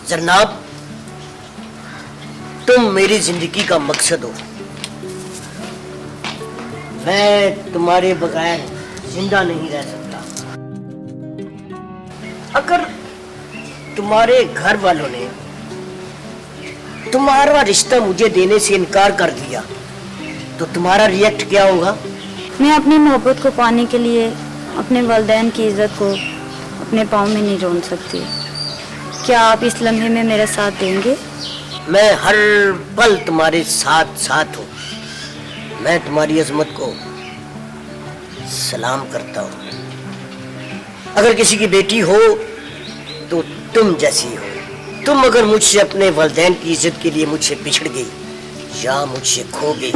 जनाब, तुम मेरी जिंदगी का मकसद हो। मैं तुम्हारे बगैर जिंदा नहीं रह सकता। अगर तुम्हारे घर वालों ने तुम्हारा रिश्ता मुझे देने से इनकार कर दिया तो तुम्हारा रिएक्ट क्या होगा? मैं अपनी मोहब्बत को पाने के लिए अपने वालिदैन की इज्जत को अपने पाँव में नहीं रोन सकती। क्या आप इस लम्हे में मेरा साथ देंगे? मैं हर पल तुम्हारे साथ साथ हूँ। मैं तुम्हारी अजमत को सलाम करता हूँ। अगर किसी की बेटी हो तो तुम जैसी हो। तुम अगर मुझसे अपने वालिदैन की इज्जत के लिए मुझसे पिछड़ गई या मुझसे खो गई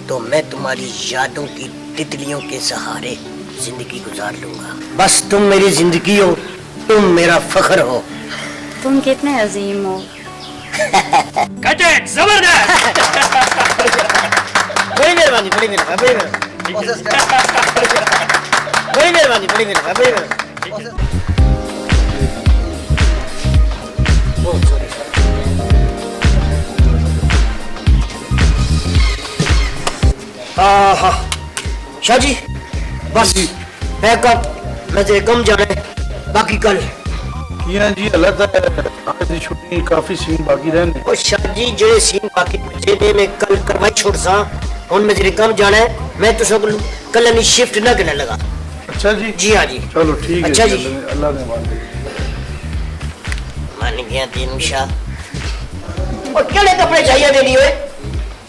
तो मैं तुम्हारी यादों की तितलियों के सहारे जिंदगी गुजार लूंगा। बस तुम मेरी जिंदगी हो, तुम मेरा फख्र हो। तुम कितने अजीम हो। जबरदस्त। बड़ी मेहरबानी, बड़ी मेहरबानी, बड़ी मेहरबानी, बड़ी मेहरबानी। शाह जी, बस पैकअप, मैं कम जाना है, बाकी कल। जी हालत है आज दी छुट्टी काफी सीन बाकी रहने। ओ शाह जी, जेड़े सीन बाकी बचे ने मैं कल करवाई छोड़ सा। हुन मैं जेरे कम जाना है, मैं तो सब कल नहीं शिफ्ट ना करने लगा। अच्छा जी। जी हाँ जी। चलो ठीक है। अच्छा जी, अल्लाह ने मान गया तीन शाह। और केड़े कपड़े चाहिए दे लिए?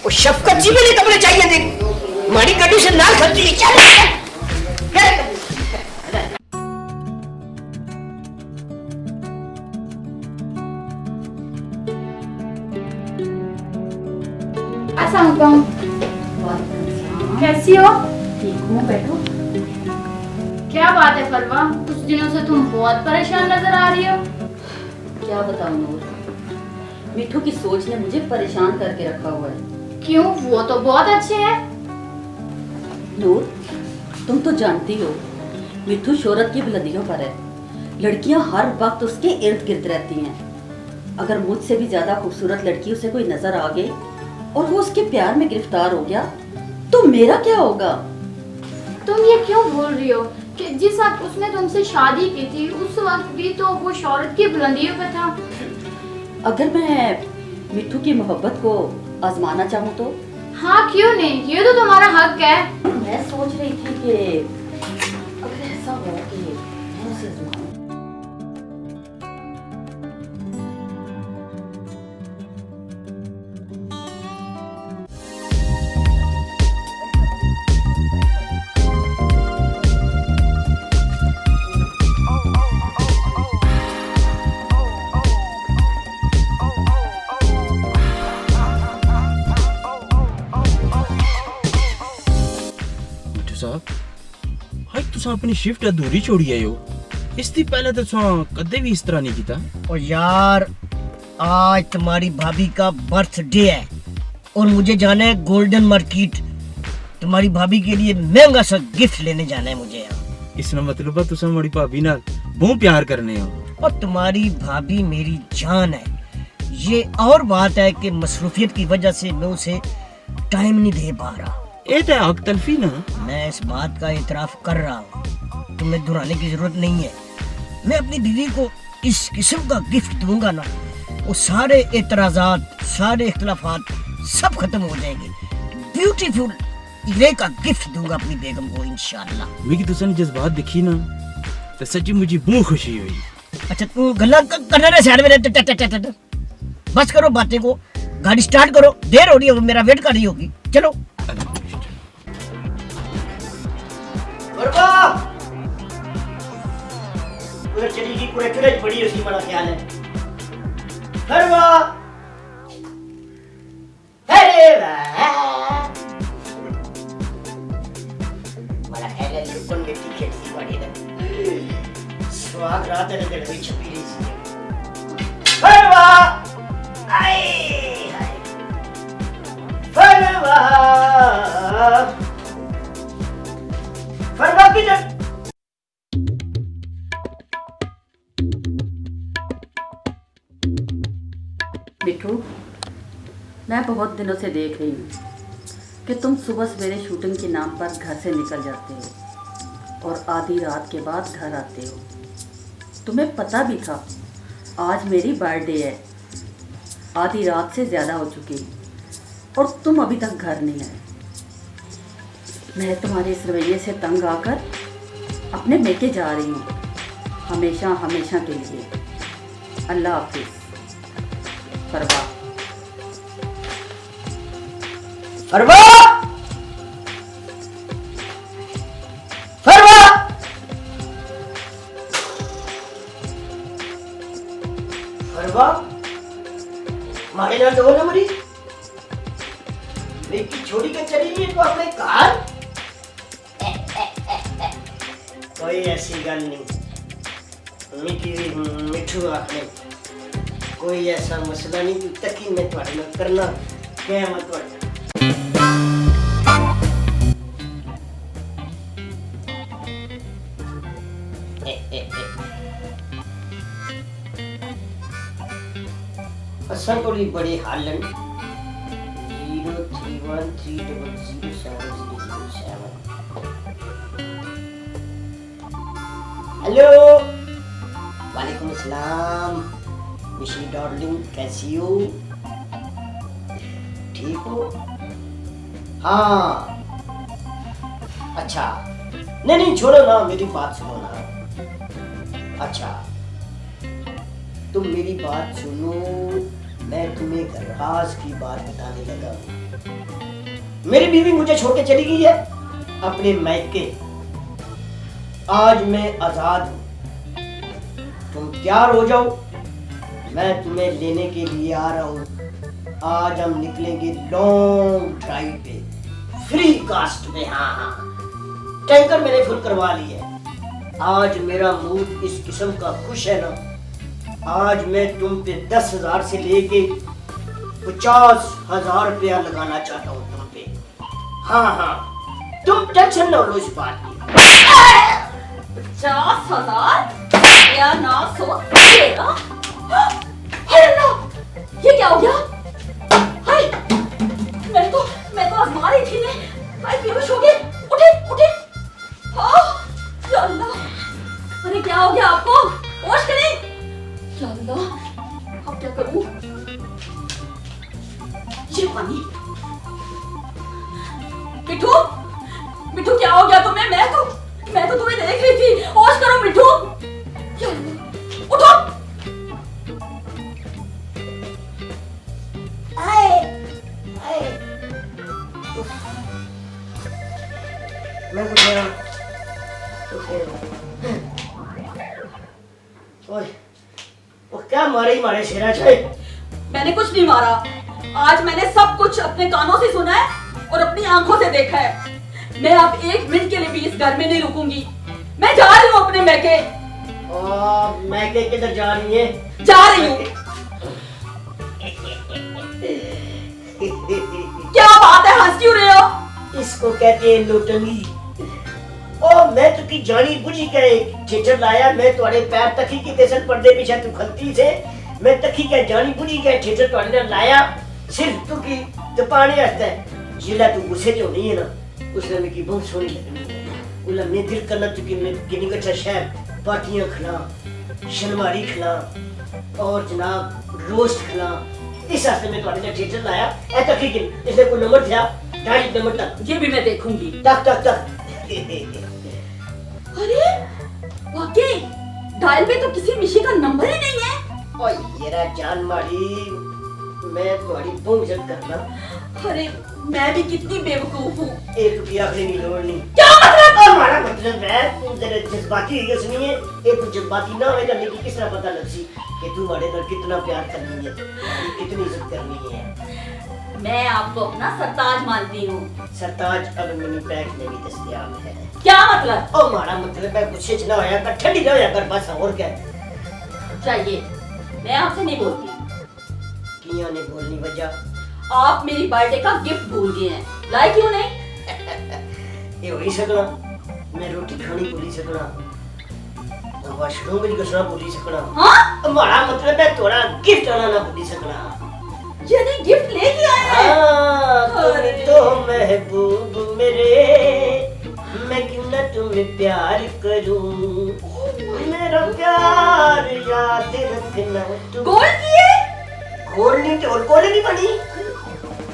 ओ शफकत जी के कपड़े चाहिए दे। मारी गड्डी से नाल खर्ची चल। अस्सलाम, कैसी हो? ठीक हूँ, बैठो। क्या बात है फरवा, कुछ दिनों से तुम बहुत परेशान नजर आ रही हो। क्या बताऊं नूर, मिठू की सोच ने मुझे परेशान करके रखा हुआ है। क्यों? वो तो बहुत अच्छे हैं। नूर, तुम तो जानती हो मिठू शोहरत की बुलंदियों पर है। लड़कियां हर वक्त उसके इर्द गिर्द रहती हैं। अगर मुझसे भी ज्यादा खूबसूरत लड़की उसे कोई नजर आ गई और वो उसके प्यार में गिरफ्तार हो गया तो मेरा क्या होगा? तुम ये क्यों भूल रही हो कि जिस वक्त उसने तुमसे शादी की थी उस वक्त भी तो वो शोहरत की बुलंदियों पे था। अगर मैं मिठू की मोहब्बत को आजमाना चाहूँ तो? हाँ, क्यों नहीं, ये तो तुम्हारा हक है। मैं सोच रही थी कि अगर ऐसा हो कि मैं उसे आजमाऊं। अपनी शिफ्ट अधूरी छोड़ी आए हो। इससे पहले तो कदे भी इस तरह नहीं किया। और यार, आज तुम्हारी भाभी का बर्थडे है और मुझे जाना है गोल्डन मार्केट। तुम्हारी भाभी के लिए महंगा सा गिफ्ट लेने जाना है मुझे यार। इसका मतलब है तुम हमारी भाभी नाल बहुत प्यार करने हो। और तुम्हारी भाभी मेरी जान है। ये और बात है कि मसरूफियत की वजह से मैं उसे टाइम नहीं दे पा रहा। ये तो हक तलफी ना। मैं इस बात का इतराफ कर रहा हूँ, तुम्हें दोहराने की जरूरत नहीं है। मैं अपनी बीवी को इस किस्म का गिफ्ट दूंगा ना, वो सारे एतराजात, सारे इख्तलाफात सब खत्म हो जाएंगे। ब्यूटीफुल हीरे का गिफ्ट दूंगा अपनी बेगम को इंशाल्लाह। मेरी तुझे जज्बात दिखी ना तो सच्ची मुझे बहुत खुशी हुई। अच्छा, तू गल्ला करने रे साइड में रहते, बस करो बातें को, गाड़ी स्टार्ट करो, देर हो रही है, मेरा वेट कर रही होगी। चलो। उधर चली पूरे किले बड़ी उसी बड़ा ख्याल है। बड़ा ख्याल है, लुकन में तीखे सी बड़ी है। सुहाग रात है, दिल में छुपी रही सी। फरवा आई हाय, फरवा फरवा किधर? मिठू, मैं बहुत दिनों से देख रही हूँ कि तुम सुबह सवेरे शूटिंग के नाम पर घर से निकल जाते हो और आधी रात के बाद घर आते हो। तुम्हें पता भी था आज मेरी बर्थडे है, आधी रात से ज़्यादा हो चुकी और तुम अभी तक घर नहीं आए। मैं तुम्हारे इस रवैये से तंग आकर अपने मेके जा रही हूँ, हमेशा हमेशा के लिए। अल्लाह हाफिज़। परवा। फरवा, फरवा, फरवा, मारे ना दो ना मरी, मेरी छोड़ी के चली गई तो अपने कार। कोई ऐसी गल नहीं, मिठू आखने कोई ऐसा मसला नहीं कि तकी मैं थोड़े में करना क्या मत थोड़े। असन थोड़ी बड़े हालन 0313007007। हेलो, वालेकुम अस्सलाम। मिशी डार्लिंग, कैसी हो? ठीक हो? हाँ, अच्छा, नहीं नहीं छोड़ो ना, मेरी बात सुनो ना। अच्छा, तुम मेरी बात सुनो, मैं तुम्हें एक राज की बात बताने लगा हूं। मेरी बीवी मुझे छोड़ के चली गई है अपने मायके। आज मैं आजाद हूं, तुम तैयार हो जाओ, मैं तुम्हें लेने के लिए आ रहा हूं। आज हम निकलेंगे लॉन्ग ड्राइव पे, फ्री कास्ट में। हाँ हाँ, टैंकर मैंने फुल करवा ली है। आज मेरा मूड इस किस्म का खुश है ना, आज मैं तुम पे 10,000 से लेके 50,000 रुपया लगाना चाहता हूँ तुम पे। हाँ हाँ, तुम टेंशन ना लो इस बात की। 50,000 या ना सोचेगा। ये क्या हो गया? हाय, मैं तो आजमा रही थी। हाय, बेहोश हो गए। उठे उठे। हाँ, या अल्लाह, अरे क्या हो गया आपको? होश करें। या अल्लाह, अब क्या करूं? ये पानी। मिठू, मिठू क्या हो गया तुम्हें? मैं तो तुम्हें देख रही थी। होश करो मिठू। या अल्लाह, उठो। मैं तो गया। ओए, वो क्या मारे शेरा छे? मैंने कुछ नहीं मारा। आज मैंने सब कुछ अपने कानों से सुना है और अपनी आंखों से देखा है। मैं अब 1 मिनट के लिए भी इस घर में नहीं रुकूंगी। मैं जा रही हूँ अपने मैके। मैके किधर जा रही है? जा रही हूँ। क्या बात है, हंस क्यों रहे हो? इसको कहते हैं लोटंगी। ओ मैं तो की जानी बुझी के थिएटर लाया, मैं तुम्हारे पैर तकी की तेसन पर्दे पीछे तू खलती से, मैं तकी के जानी बुझी के थिएटर तुम्हारे लाया सिर्फ तू की तपाने आते जिला तू गुस्से जो नहीं है ना, उसने में की बहुत सोनी लगनी है। उला मैं दिल करना तू की मैं किनी का शहर पार्टियां खिला, शनवारी खिला और जनाब रोस्ट खिला। इस रास्ते में तुम्हारे थिएटर लाया ऐ तकी की इसने कोई नंबर था 2.5 नंबर तक। ये भी मैं देखूंगी। तक अरे वाकई डायल पे तो किसी मिशी का नंबर ही नहीं है। ओए येरा जान मारी, मैं तुम्हारी बहुत इज्जत करना। अरे मैं भी कितनी बेवकूफ हूँ। एक रुपया अपनी नहीं लोड़ नहीं। क्या मतलब? हमारा मतलब है तुम जरा जज्बाती है सुनिए। एक तो जज्बाती ना होएगा लेकिन किस तरह पता लग सी कि तू हमारे पर कितना प्यार करनी है, कितनी इज्जत करनी है। मैं आपको अपना सरताज मानती हूँ। सरताज अब मिनी पैक में भी दस्तयाब है। क्या मतलब? ओ हमारा मतलब है गुस्से च ना होया कर, ठंडी ना होया कर, बस और क्या चाहिए। मैं आपसे नहीं बोलती। किया ने बोलनी वजह? आप मेरी बर्थडे का गिफ्ट भूल गए हैं। लाई क्यों नहीं? ये हो ही सकना, मैं रोटी खानी भूल ही सकना, वॉशरूम में घुसना भूल ही सकना। हाँ? हमारा मतलब है थोड़ा गिफ्ट आना ना भूल ही सकना। यानी गिफ्ट लेके आए हैं। हाँ, तुम अरे। तो महबूब मेरे, मैं क्यों ना तुम्हें प्यार करूं, मेरा प्यार याद रखना तुम। गोल्ड की है? गोल्ड नहीं तो और गोल्ड नहीं बनी,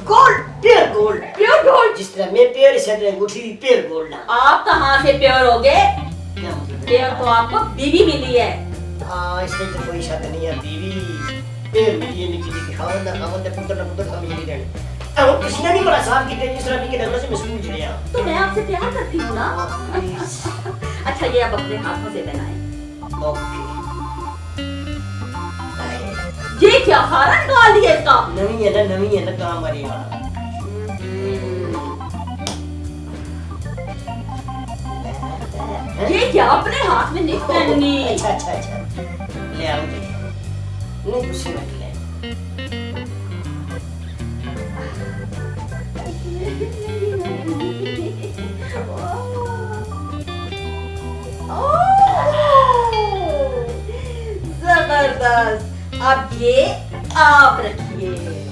gold pure gold. Pure gold. जिस तरह मैं प्योर से अंगूठी प्योर गोल्ड ना। आप कहाँ से प्योर हो गए? क्या मतलब? प्योर तो आपको बीवी मिली है। हाँ, इसमें तो कोई शक नहीं है, बीवी प्योर मिली है, निकी की खावन ना पुत्र ना पुत्र हम यही रहने। अब किसी ने नहीं बड़ा साफ की जिस तरह के लगने से मैं स्कूल चले गया। तो मैं आपसे प्यार करती हूँ ना। अच्छा ये आप अपने हाथों से बनाएं। ओके। ये क्या हारा निकाल दिया इसका? नवी है ना काम वाली वाला। ये क्या अपने हाथ में नहीं पहननी? अच्छा ले आओ जी, नहीं कुछ रख ले। जबरदस्त। अब ये आप रखिए।